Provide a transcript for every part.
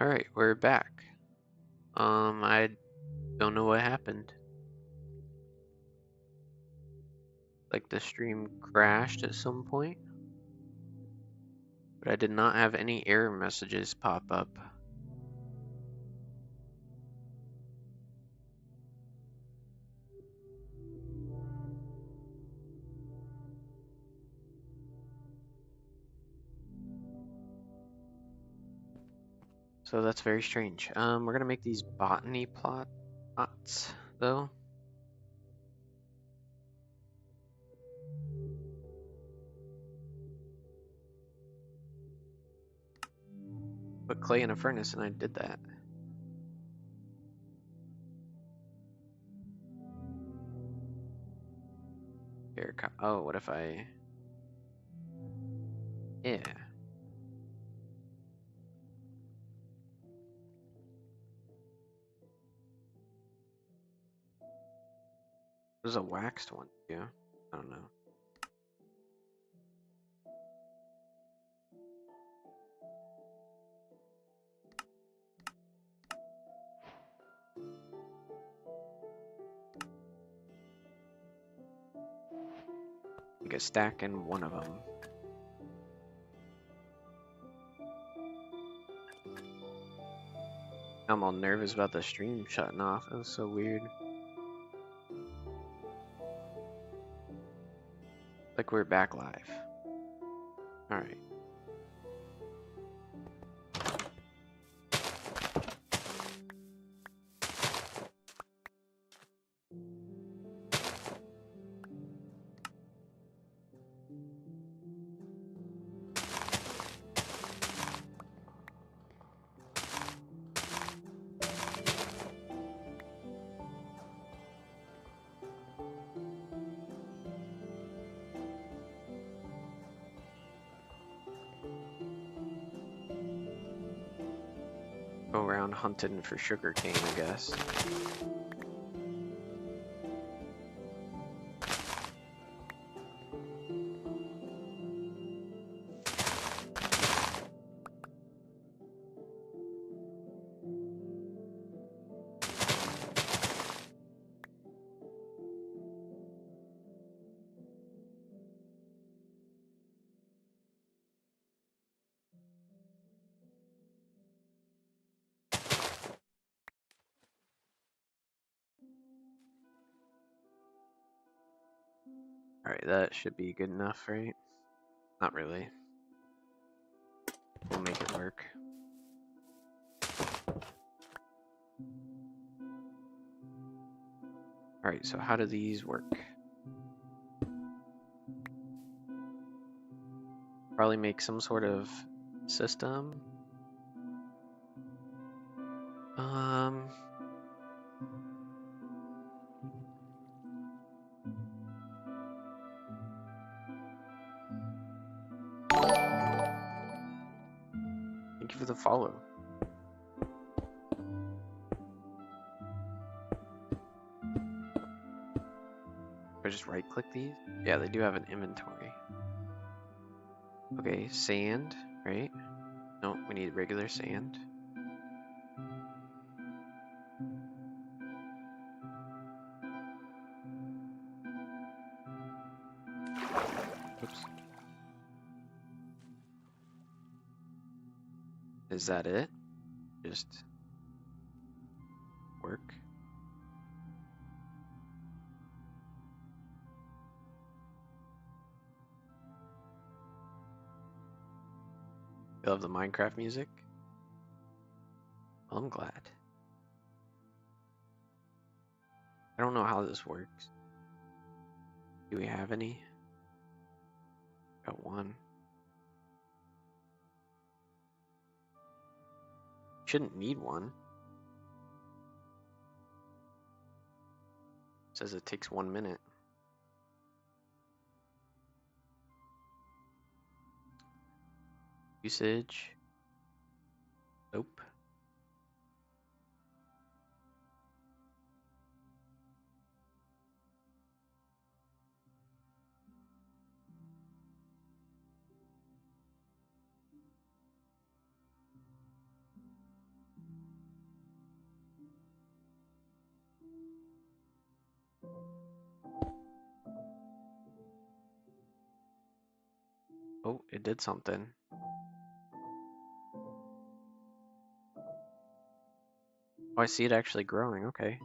Alright, we're back. I don't know what happened. Like the stream crashed at some point, but I did not have any error messages pop up. So that's very strange. We're gonna make these botany plots though. Put clay in a furnace, and I did that. Here, oh, what if I? Yeah. There's a waxed one too. I don't know. Like a stack in one of them. I'm all nervous about the stream shutting off. That was so weird. Like we're back live. Alright. Go around hunting for sugarcane, I guess. Alright, that should be good enough, right? Not really. We'll make it work. Alright, so how do these work? Probably make some sort of system. Thank you for the follow. I just right click these? Yeah, they do have an inventory. Okay, sand, right? No, we need regular sand. Oops. Is that it? Just work? You love the Minecraft music? Well, I'm glad. I don't know how this works. Do we have any? Got one. Shouldn't need one. It says it takes 1 minute. Usage. Nope. it did something. Oh, I see it actually growing. Okay.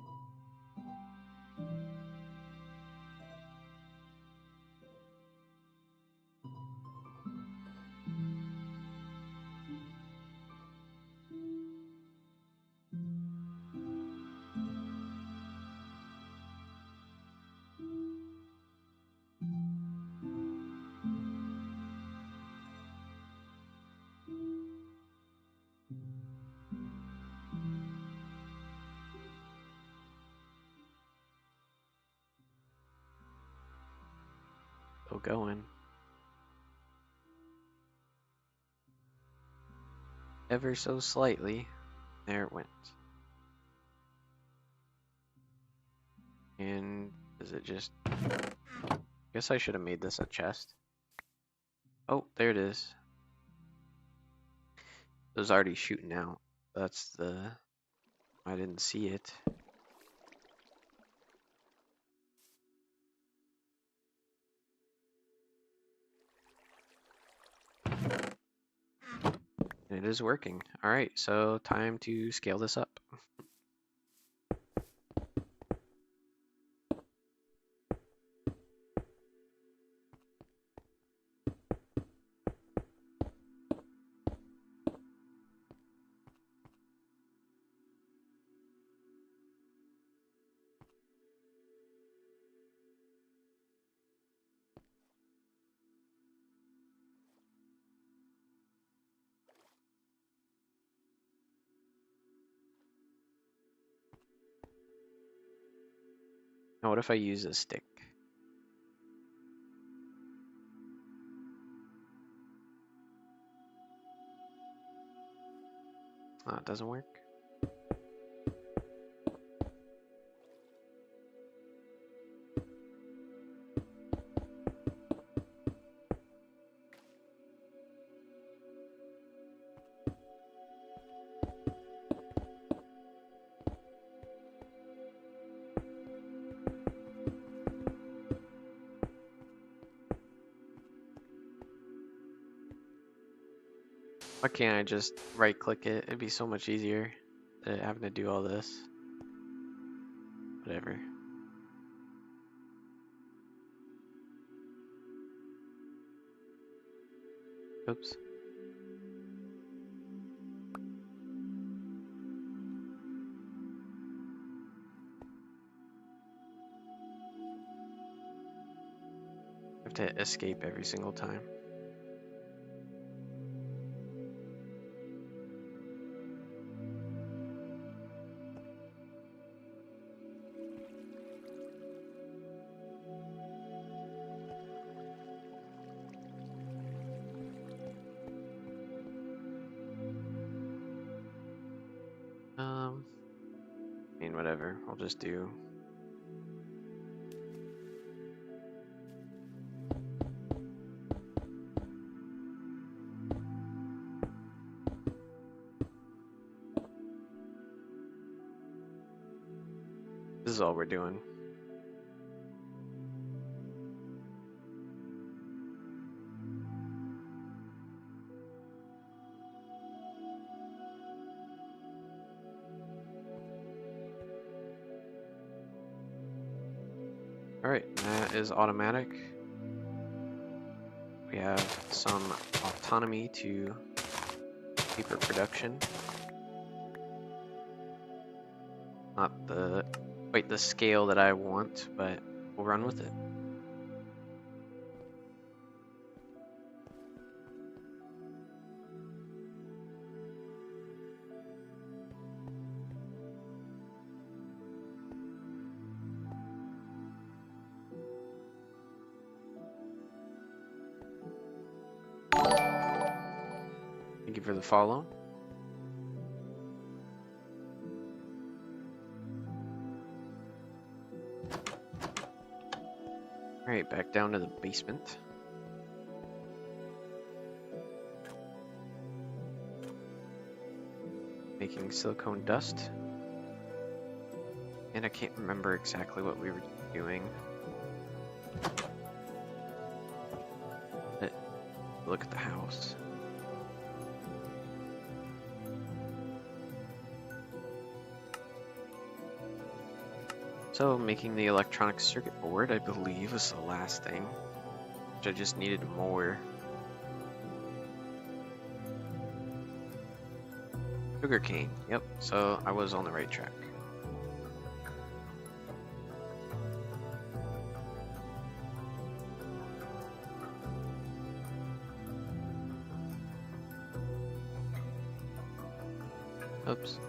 Still going. Ever so slightly. There it went. And is it just... Guess I should have made this a chest. Oh, there it is. It was already shooting out. That's the... I didn't see it. It is working. Alright, so time to scale this up. Now what if I use a stick? Oh, it doesn't work. Why can't I just right click it? It'd be so much easier than having to do all this. Whatever. Oops. I have to escape every single time. I mean, whatever. I'll just do. This is all we're doing. Alright, that is automatic. We have some autonomy to paper production. Not the quite the scale that I want, but we'll run with it. Thank you for the follow. Alright, back down to the basement. Making silicone dust. And I can't remember exactly what we were doing. It look at the house. So making the electronic circuit board, I believe, was the last thing, which I just needed more. Sugarcane, yep, so I was on the right track. Oops.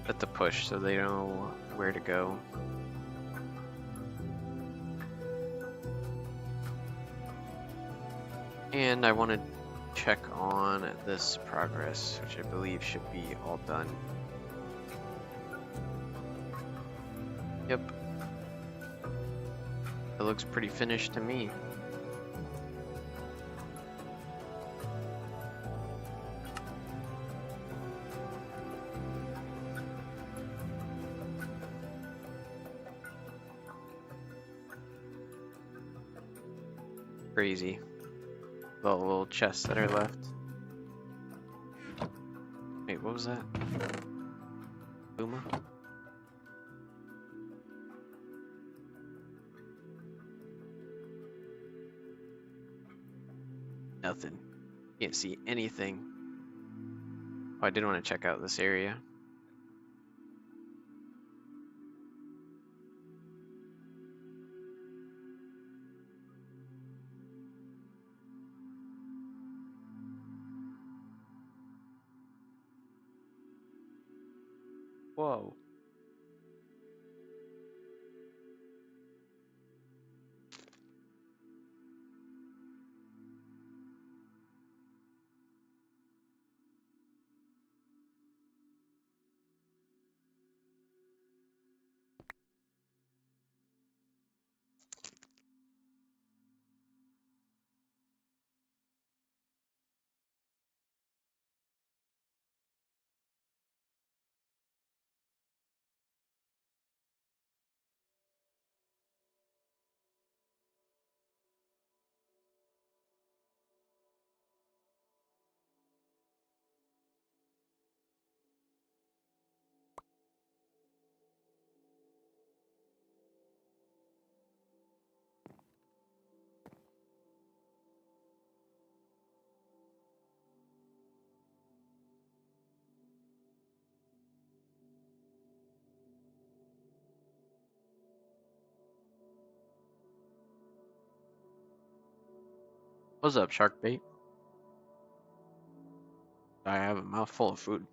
At the push so they know where to go. And I want to check on this progress, which I believe should be all done. Yep. It looks pretty finished to me. Crazy. The little chests that are left. Wait, what was that? Boomer? Nothing. Can't see anything. Oh, I did want to check out this area. Whoa. What's up, shark bait? I have a mouthful of food.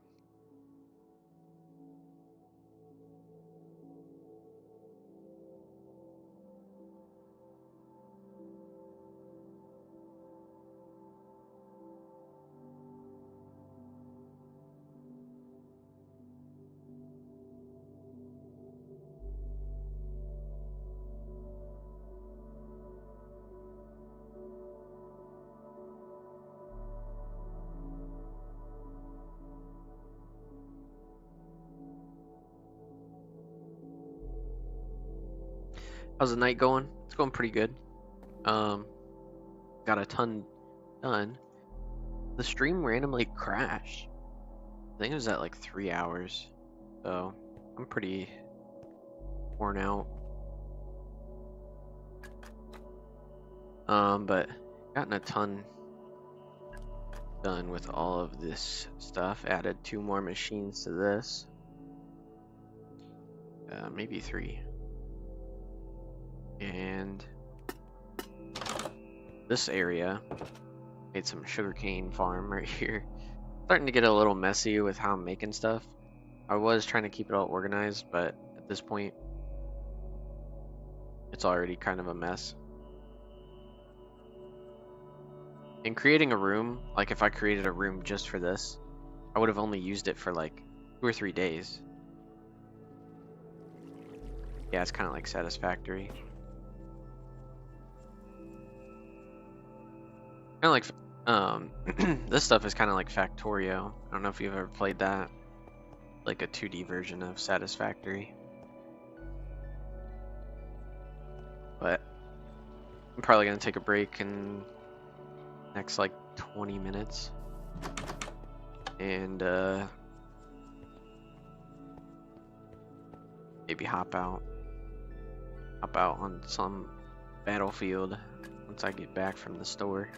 How's the night going? It's going pretty good. Got a ton done. The stream randomly crashed. I think it was at like 3 hours. So I'm pretty worn out. But gotten a ton done with all of this stuff. Added 2 more machines to this. Maybe 3. And this area, made some sugarcane farm right here. Starting to get a little messy with how I'm making stuff. I was trying to keep it all organized, but at this point, it's already kind of a mess. In creating a room, like if I created a room just for this, I would have only used it for like 2 or 3 days. Yeah, it's kind of like Satisfactory. Kind of like, this stuff is kind of like Factorio. I don't know if you've ever played that. Like a 2D version of Satisfactory. But probably gonna take a break in next like 20 minutes and maybe hop out on some battlefield once I get back from the store.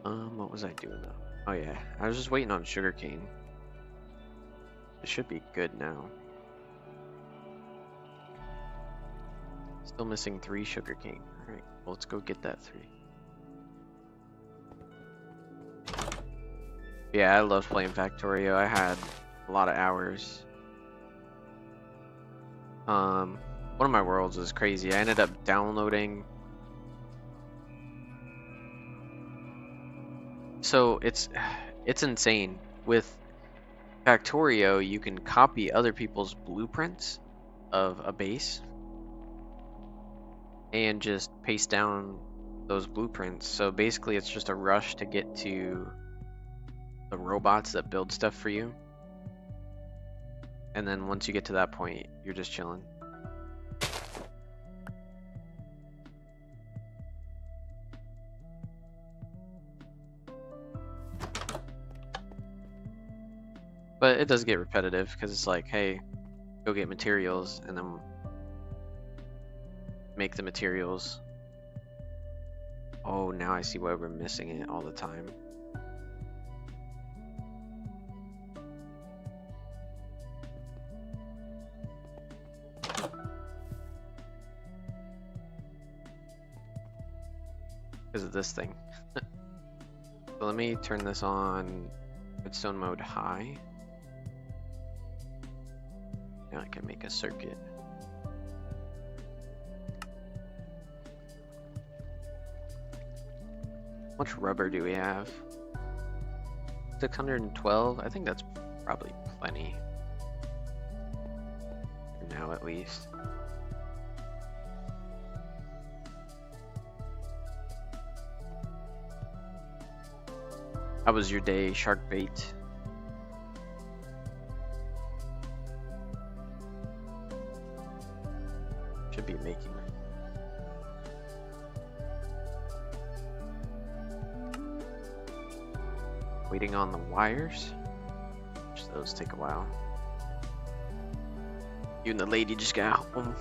What was I doing though? Oh yeah, I was just waiting on sugarcane. It should be good now. Still missing 3 sugarcane. Alright, well, let's go get that 3. Yeah, I love playing Factorio. I had a lot of hours. One of my worlds was crazy. I ended up downloading. So it's insane. With Factorio, you can copy other people's blueprints of a base and just paste down those blueprints. So basically it's just a rush to get to the robots that build stuff for you. And then once you get to that point, you're just chilling. But it does get repetitive because it's like, hey, go get materials and then make the materials. Oh, now I see why we're missing it all the time. Because of this thing. So let me turn this on redstone mode high. Now I can make a circuit. How much rubber do we have? 612? I think that's probably plenty. For now at least. How was your day, shark bait? Should be making it. Waiting on the wires. Which those take a while. You and the lady just got home.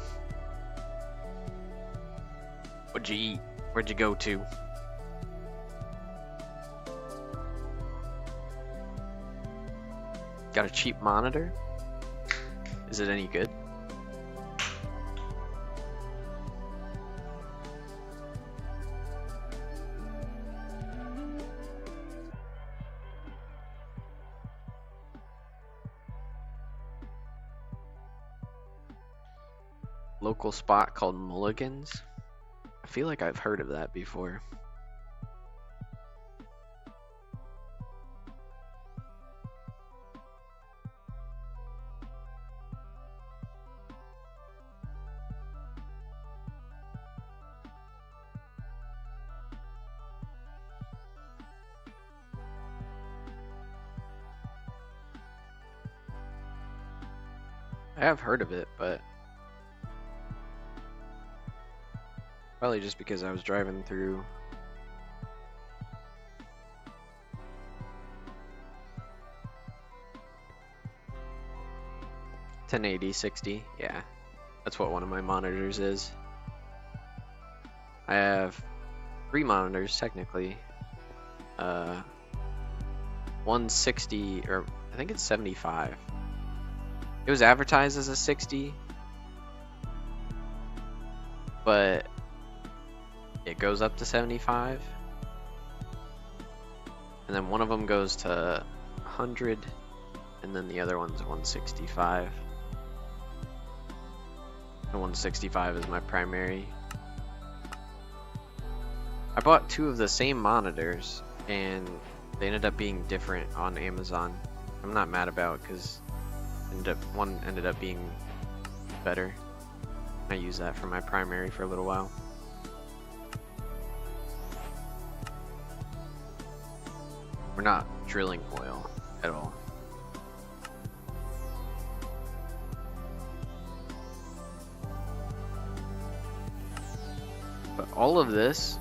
What'd you eat? Where'd you go to? Got a cheap monitor? Is it any good? Local spot called Mulligan's. I feel like I've heard of that before. I have heard of it, but probably just because I was driving through. $1080, 60, yeah. That's what one of my monitors is. I have 3 monitors technically. 160, or I think it's 75. It was advertised as a 60, but it goes up to 75. And then one of them goes to 100, and then the other one's 165. The 165 is my primary. I bought 2 of the same monitors, and they ended up being different on Amazon. I'm not mad about, because one ended up being better. I used that for my primary for a little while. We're not drilling oil at all. But all of this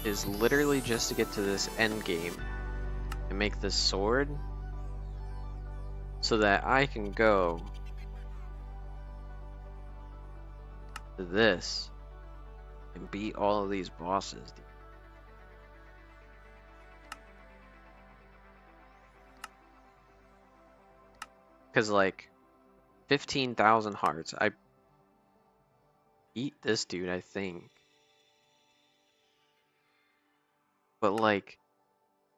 is literally just to get to this end game and make this sword so that I can go to this and beat all of these bosses, dude. Because, like, 15,000 hearts. I beat this dude, I think. But, like,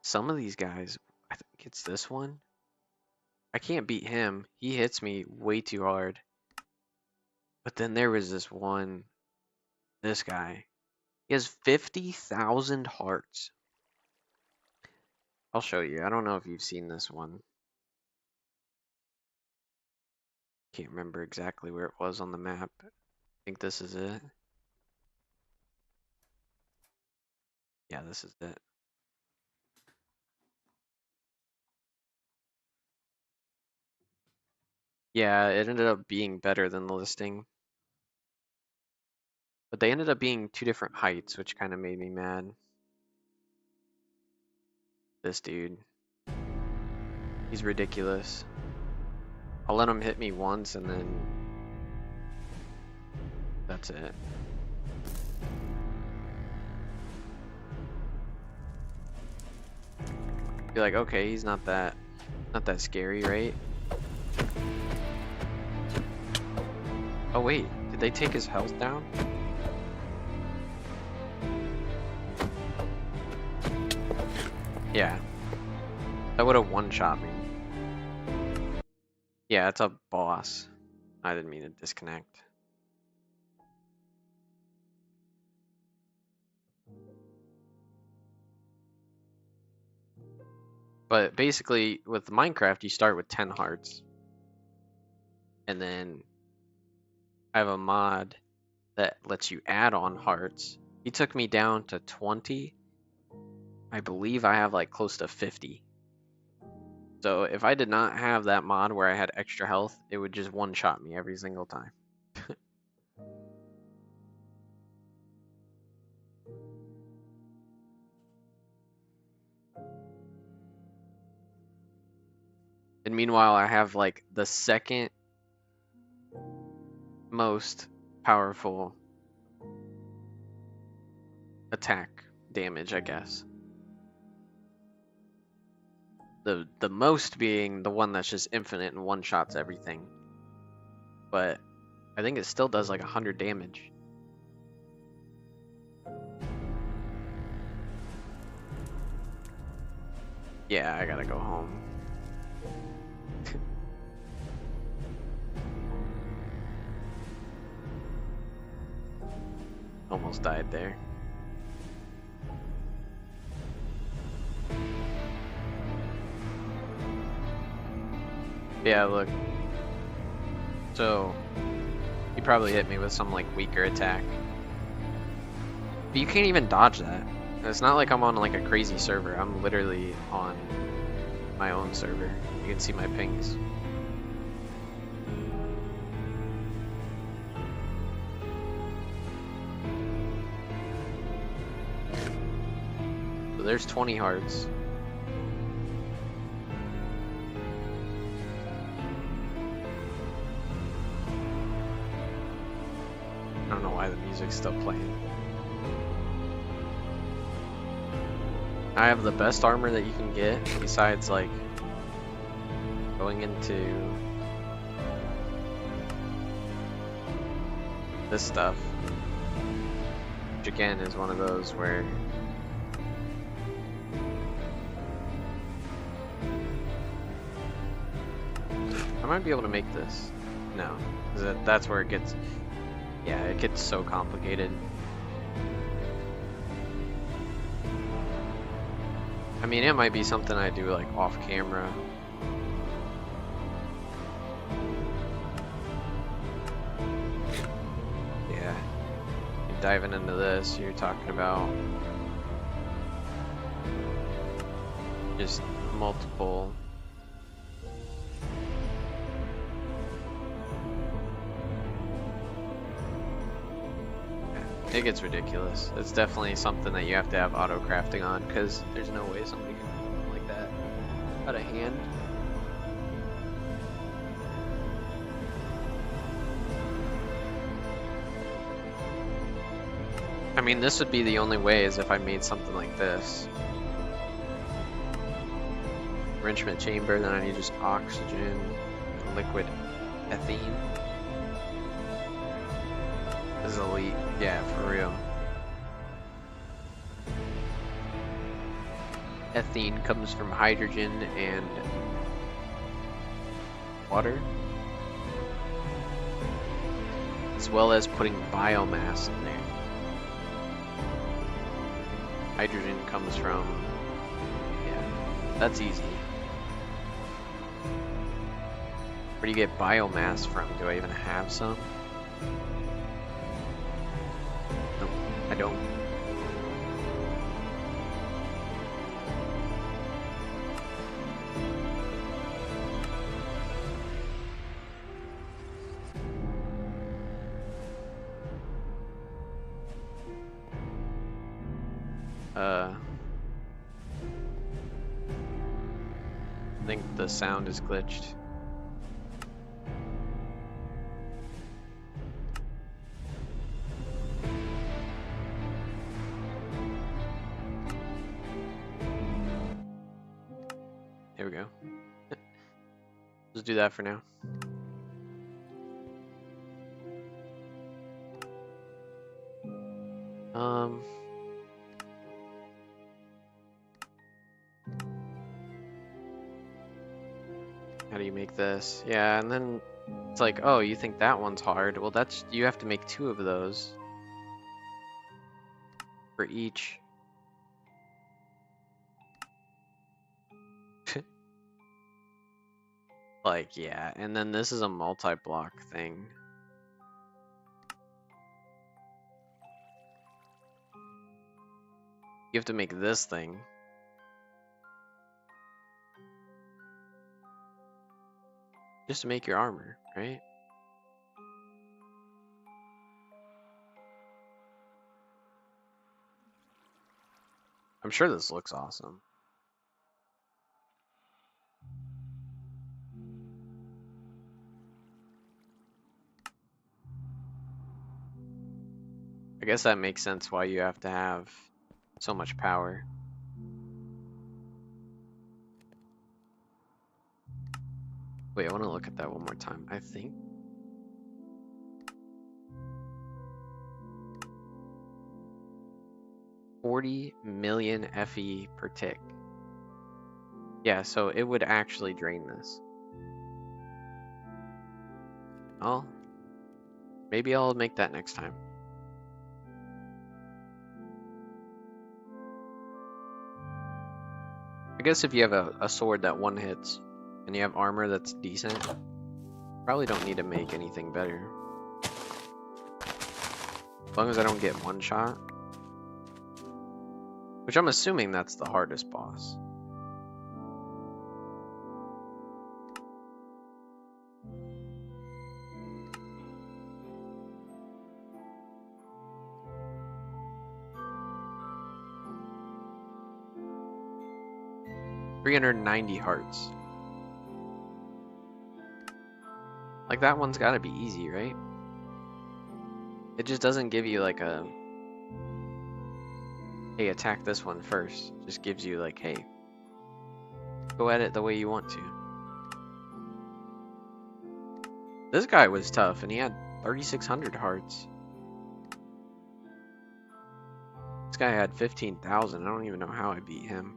some of these guys, I think it's this one. I can't beat him. He hits me way too hard. But then there was this one, this guy. He has 50,000 hearts. I'll show you. I don't know if you've seen this one. Can't remember exactly where it was on the map. I think this is it. Yeah, this is it. Yeah, it ended up being better than the listing. But they ended up being two different heights, which kind of made me mad. This dude. He's ridiculous. I'll let him hit me once and then that's it. Be like, okay, he's not that scary, right? Oh wait, did they take his health down? Yeah. That would have one-shot me. Yeah, it's a boss. I didn't mean to disconnect. But basically, with Minecraft, you start with 10 hearts. And then I have a mod that lets you add on hearts. He took me down to 20. I believe I have like close to 50. So if I did not have that mod where I had extra health, it would just one-shot me every single time. And meanwhile, I have like the second most powerful attack damage, I guess. The most being the one that's just infinite and one-shots everything. But I think it still does like 100 damage. Yeah, I gotta go home. Almost died there. Yeah, look. So, he probably hit me with some like weaker attack. But you can't even dodge that. It's not like I'm on like a crazy server. I'm literally on my own server. You can see my pings. So there's 20 hearts. I don't know why the music's still playing. I have the best armor that you can get, besides like going into this stuff, which again is one of those where I might be able to make this. No, that's where it gets, yeah, it gets so complicated. I mean, it might be something I do like off camera. Yeah, you're diving into this, you're talking about just multiple it gets ridiculous. It's definitely something that you have to have auto crafting on, because there's no way somebody can do something like that out of hand. I mean, this would be the only way, is if I made something like this. Enrichment chamber, then I need just oxygen, and liquid ethene. This is elite, yeah, for real. Ethene comes from hydrogen and water, as well as putting biomass in there. Hydrogen comes from, yeah, that's easy. Where do you get biomass from? Do I even have some? Nope, I don't. I think the sound is glitched. Here we go. Let's do that for now. How do you make this? Yeah, and then it's like, oh, you think that one's hard? Well, that's, you have to make 2 of those for each. Like, yeah, and then this is a multi-block thing. You have to make this thing. Just to make your armor, right? I'm sure this looks awesome. I guess that makes sense why you have to have so much power. Wait, I want to look at that one more time. I think 40 million FE per tick. Yeah, so it would actually drain this. Oh, maybe I'll make that next time. I guess if you have a sword that one hits and you have armor that's decent, probably don't need to make anything better. As long as I don't get one shot. Which I'm assuming that's the hardest boss. $390 hearts. Like, that one's gotta be easy, right? It just doesn't give you like a, hey, attack this one first. It just gives you like, hey, go at it the way you want to. This guy was tough and he had 3,600 hearts. This guy had 15,000. I don't even know how I beat him.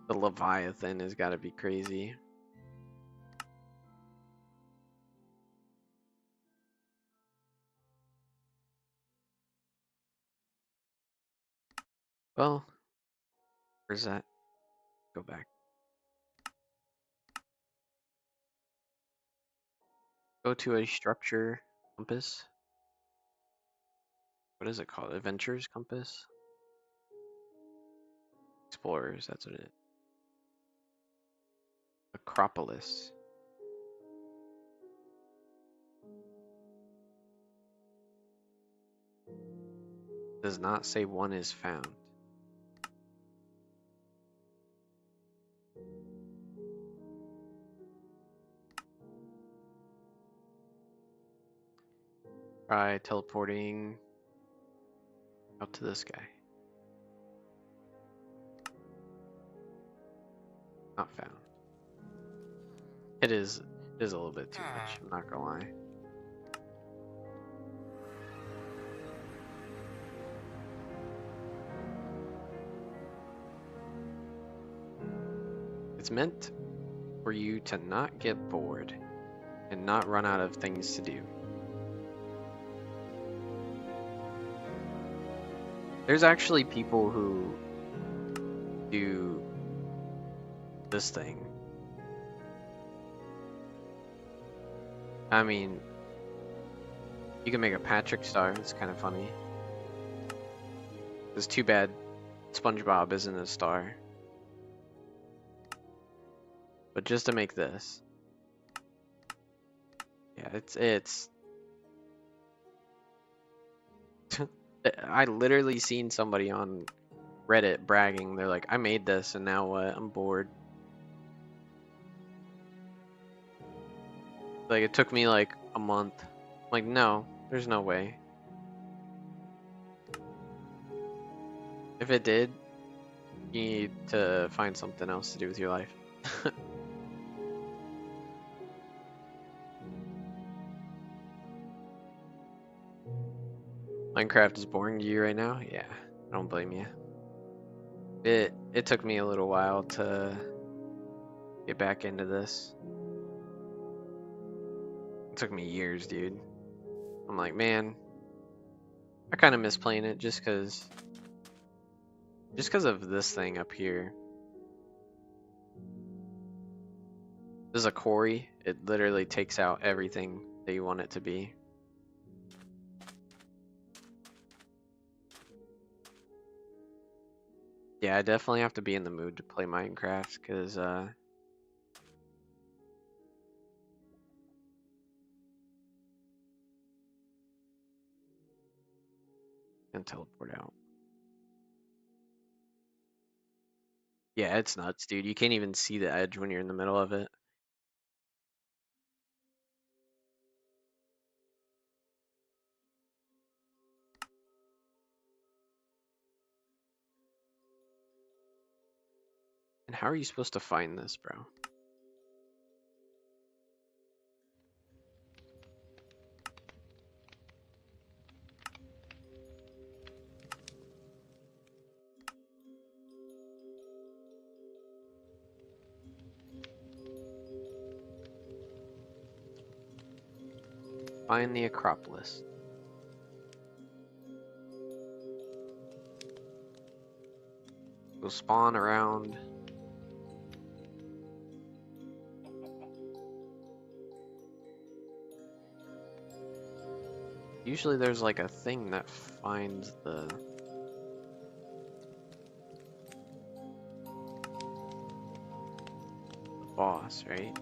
The Leviathan has got to be crazy. Well, where's that? Go back. Go to a structure compass. What is it called? Adventures compass? Explorers, that's what it is. Acropolis. Does not say one is found. Try teleporting out to this guy. Not found. It is a little bit too much, I'm not gonna lie. It's meant for you to not get bored and not run out of things to do. There's actually people who do this thing. I mean, you can make a Patrick star, it's kind of funny. It's too bad SpongeBob isn't a star. But just to make this. Yeah, it's I literally seen somebody on Reddit bragging. They're like, I made this and now what? I'm bored. Like, it took me like a month. I'm like, no, there's no way. If it did, you need to find something else to do with your life. Minecraft is boring to you right now? Yeah, I don't blame you. It took me a little while to get back into this. It took me years, dude. I'm like, man, I kind of miss playing it just cause of this thing up here. This is a quarry. It literally takes out everything that you want it to be. Yeah, I definitely have to be in the mood to play Minecraft, because and teleport out. Yeah, it's nuts, dude. You can't even see the edge when you're in the middle of it. And how are you supposed to find this, bro? Find the Acropolis. Go spawn around. Usually there's like a thing that finds the boss, right?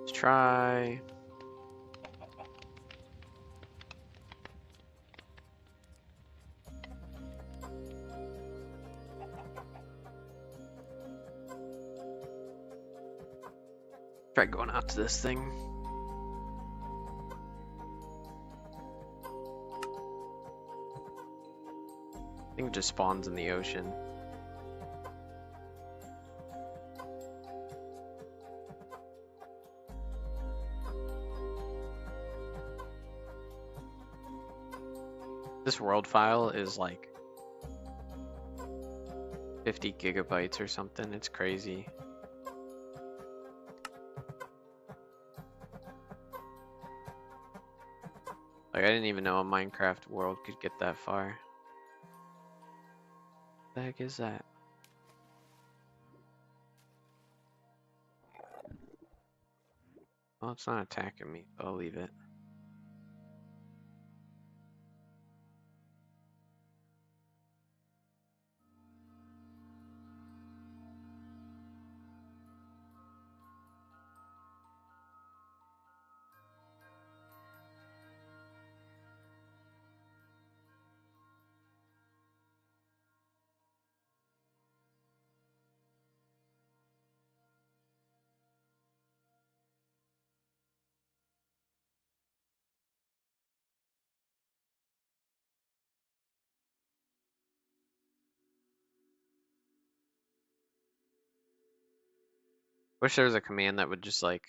Let's try. Try going out to this thing. I think it just spawns in the ocean. This world file is like 50 gigabytes or something. It's crazy. Like, I didn't even know a Minecraft world could get that far. What the heck is that? Well, it's not attacking me, so I'll leave it. Wish there was a command that would just like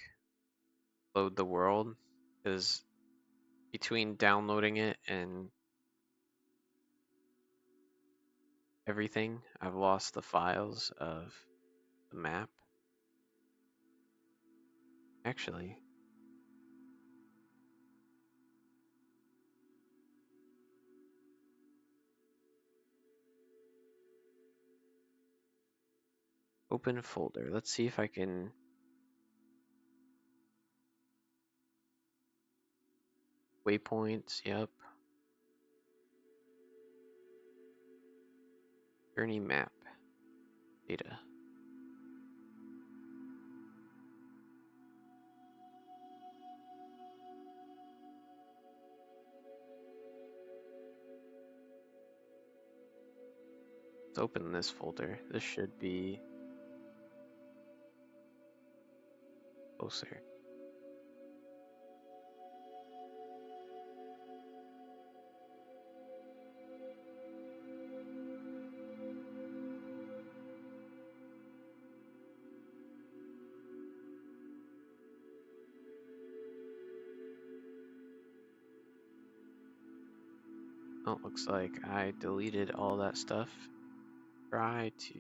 load the world, because between downloading it and everything, I've lost the files of the map. Actually, open folder. Let's see if I can. Waypoints, yep. Journey map. Data. Let's open this folder. This should be closer. Oh, it looks like I deleted all that stuff. Try to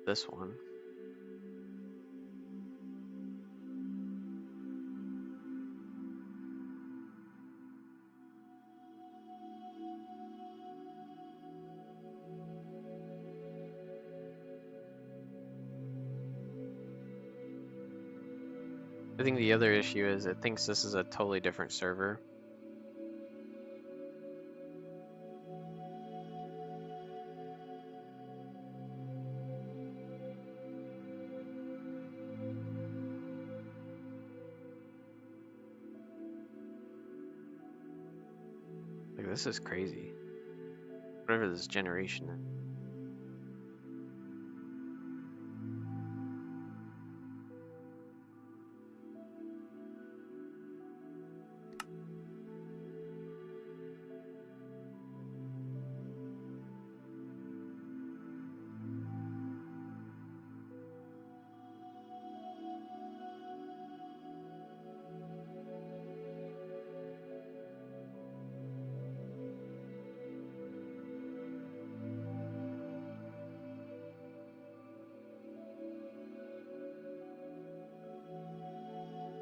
this one. I think the other issue is it thinks this is a totally different server. Like, this is crazy. Whatever this generation is.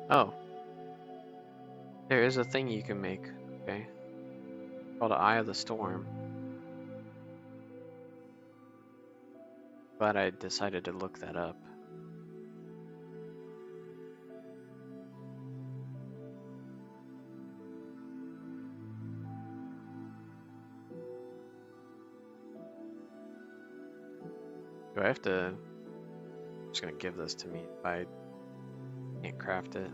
Oh. There is a thing you can make, okay? Called an Eye of the Storm. Glad I decided to look that up. Do I have to... I'm just gonna give this to me if I can't craft it.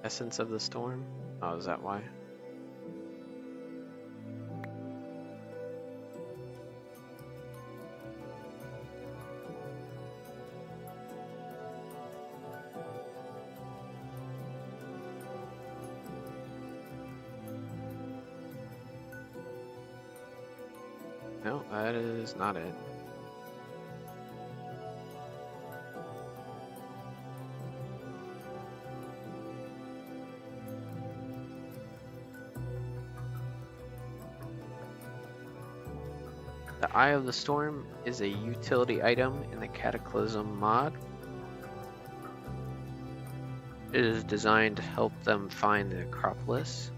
Essence of the Storm? Oh, is that why? No, that is not it. The Eye of the Storm is a utility item in the Cataclysm mod. It is designed to help them find the Acropolis.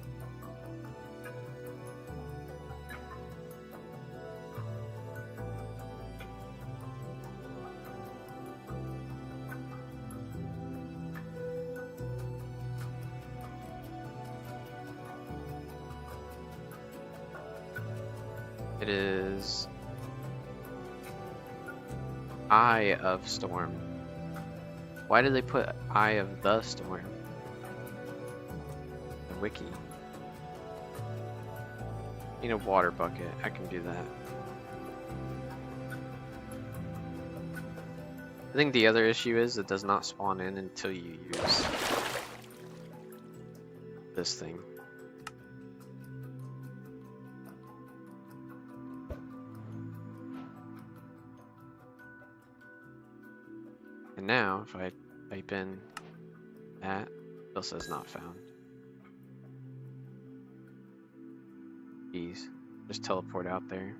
It is Eye of Storm. Why did they put Eye of the Storm? The wiki. Need a water bucket. I can do that. I think the other issue is it does not spawn in until you use this thing. And now, if I type in that, it still says not found. Jeez, just teleport out there.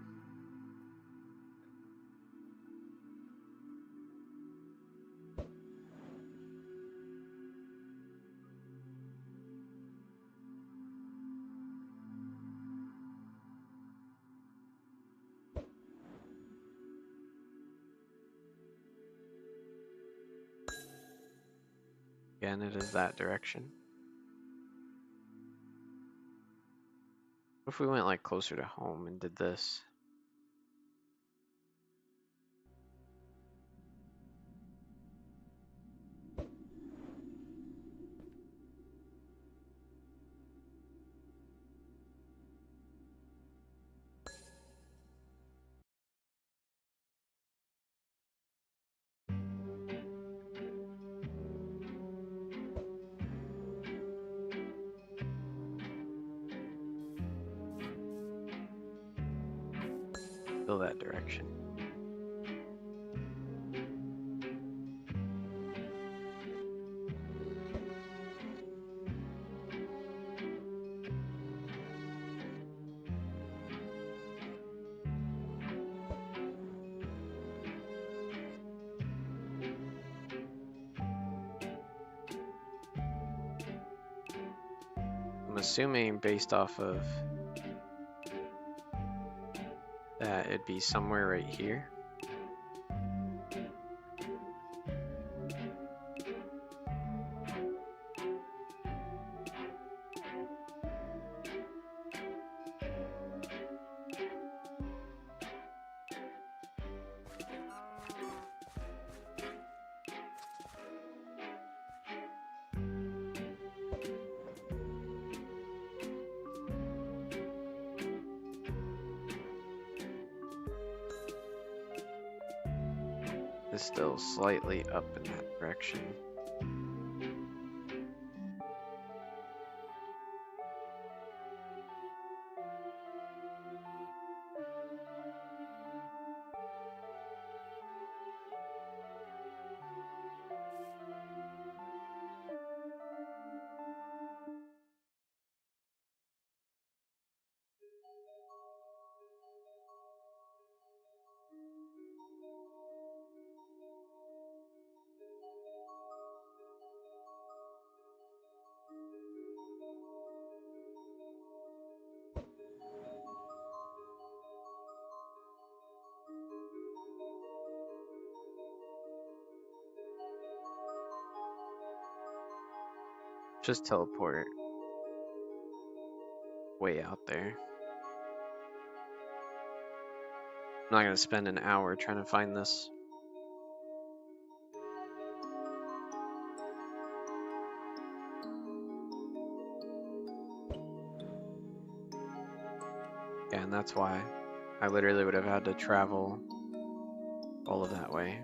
Again, it is that direction. What if we went like closer to home and did this? Still that direction. I'm assuming based off of that it'd be somewhere right here. Is still slightly up in that direction. Just teleport way out there. I'm not gonna spend an hour trying to find this. Yeah, and that's why I literally would have had to travel all of that way.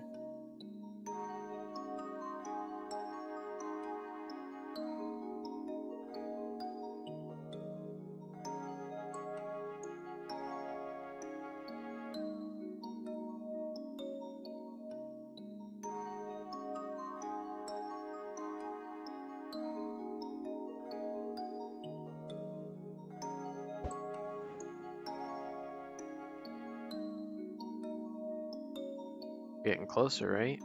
Getting closer, right?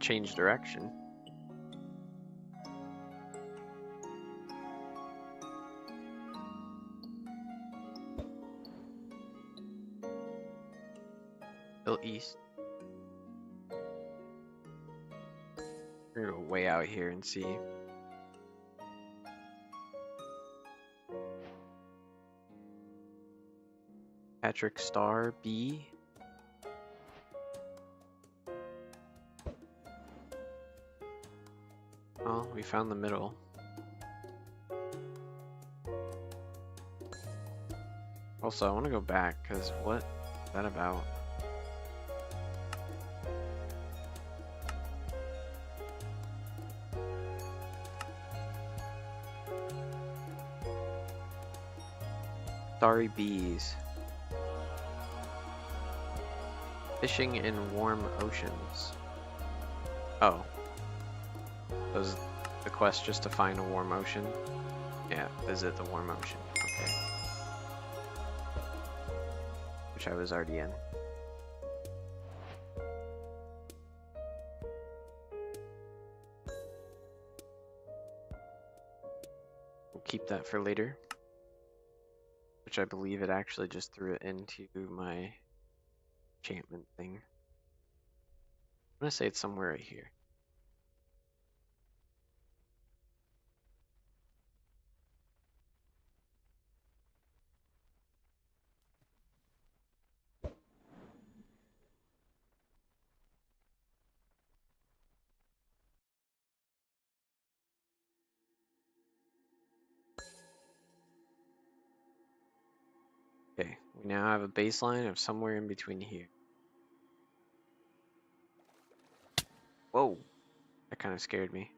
change direction. Still east. We're gonna go way out here and see. Patrick Star B. Oh, we found the middle. Also, I want to go back because what is that about? Starry bees. Fishing in warm oceans. Oh. Was the quest just to find a warm ocean? Yeah, visit the warm ocean. Okay. Which I was already in. We'll keep that for later. Which I believe it actually just threw it into my enchantment thing. I'm gonna say it's somewhere right here. Okay, we now have a baseline of somewhere in between here. Whoa, that kind of scared me.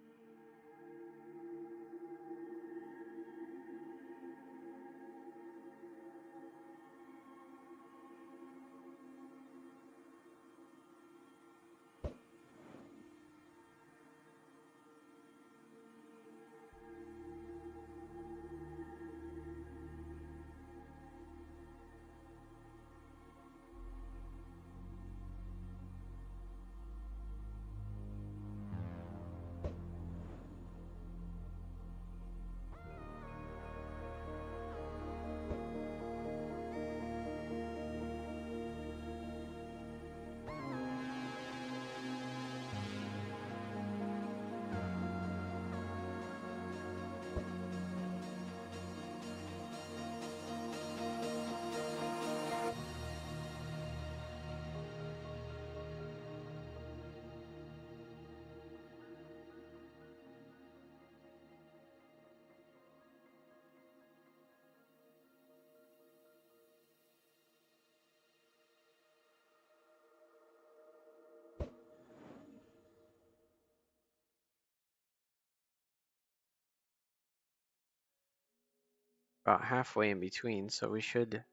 About halfway in between, so we should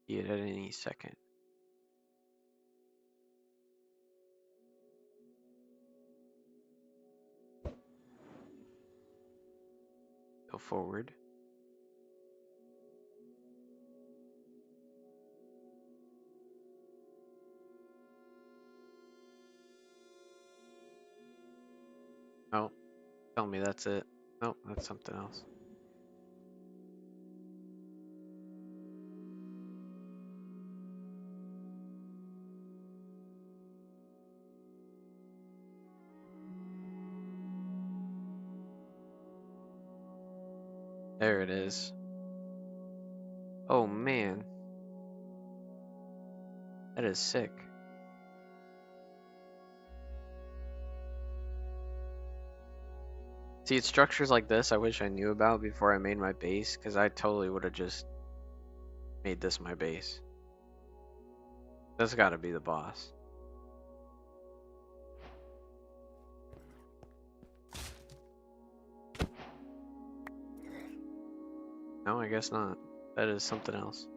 see it at any second. Go forward. Oh, tell me that's it. Nope, that's something else. There it is. Oh man. That is sick. See, it's structures like this I wish I knew about before I made my base, because I totally would have just made this my base. That's gotta be the boss. No, I guess not. That is something else.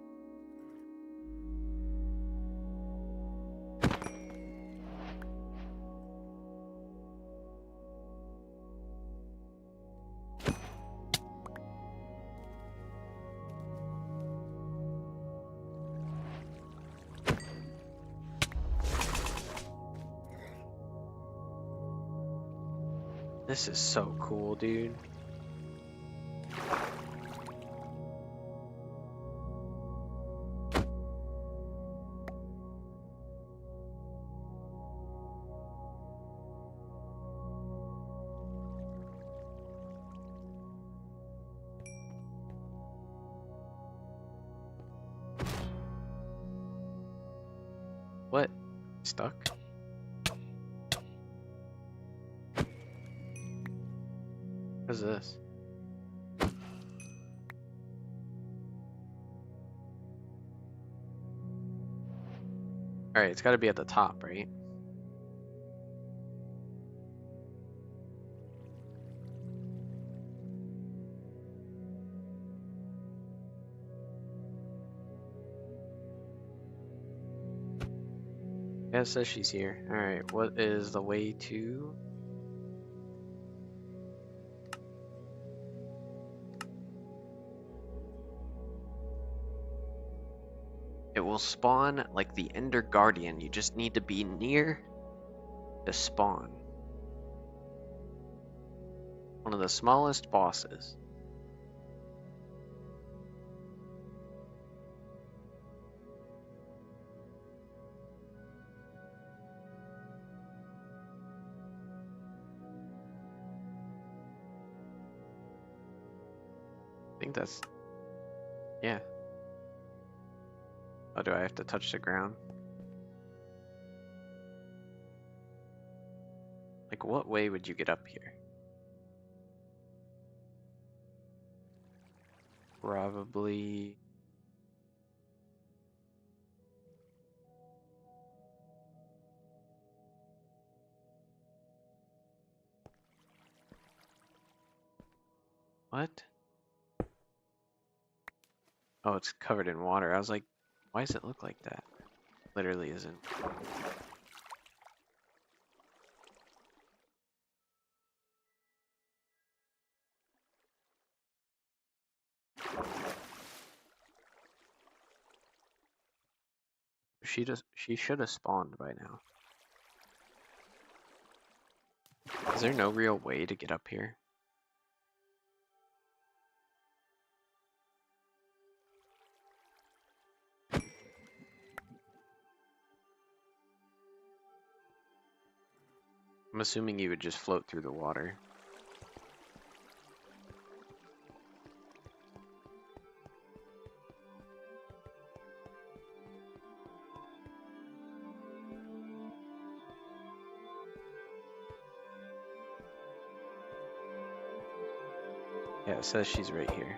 This is so cool, dude. What? Stuck? What is this? Alright, it's gotta be at the top, right? Yeah, it says she's here. Alright, what is the way to... It will spawn like the Ender Guardian. You just need to be near to spawn. One of the smallest bosses. I think that's... yeah. Oh, do I have to touch the ground? Like, what way would you get up here? Probably... What? Oh, it's covered in water. I was like, why does it look like that? Literally isn't. She should have spawned by now. Is there no real way to get up here? I'm assuming you would just float through the water. Yeah, it says she's right here.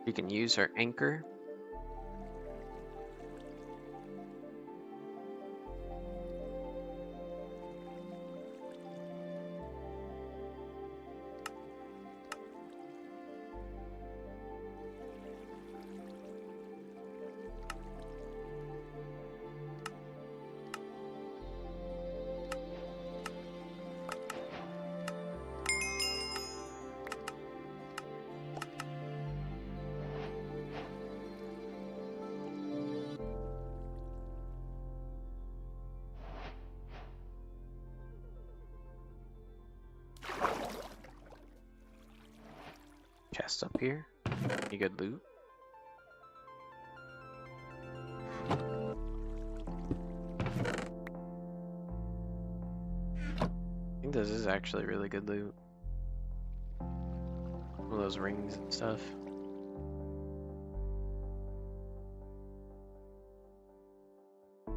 You can use her anchor. Chest up here. Any good loot? I think this is actually really good loot. One of those rings and stuff. I'm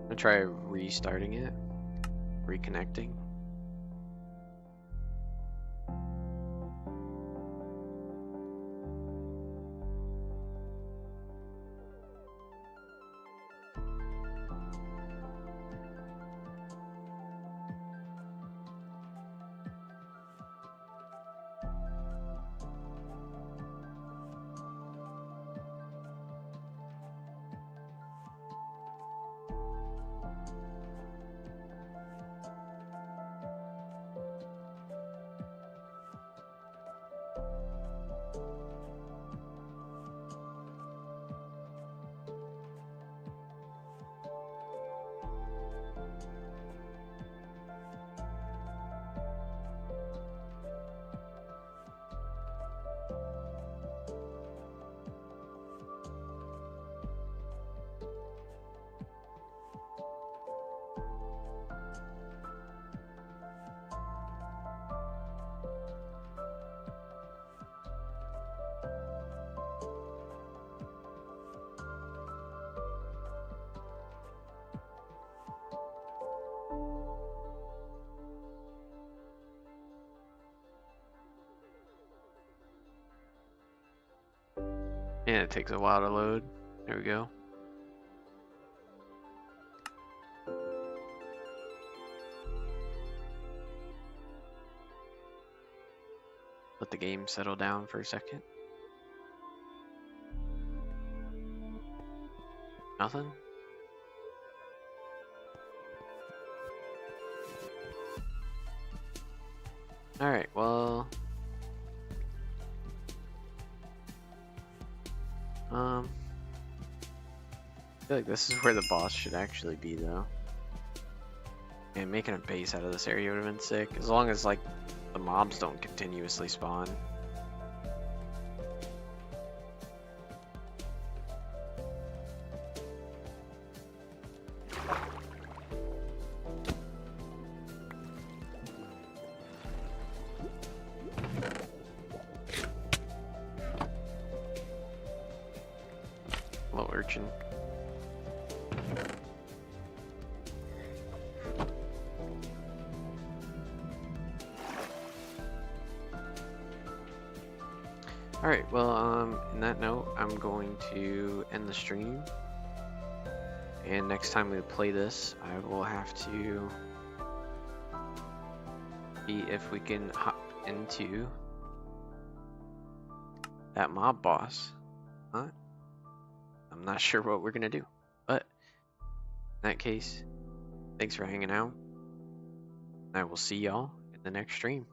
gonna try restarting it. Reconnecting. And it takes a while to load. There we go. Let the game settle down for a second. Nothing? Alright, well... I feel like this is where the boss should actually be, though. And making a base out of this area would have been sick, as long as, like, the mobs don't continuously spawn. Little urchin. Alright, well, in that note, I'm going to end the stream. And next time we play this, I will have to see if we can hop into that mob boss. Huh? I'm not sure what we're gonna do. But in that case, thanks for hanging out. I will see y'all in the next stream.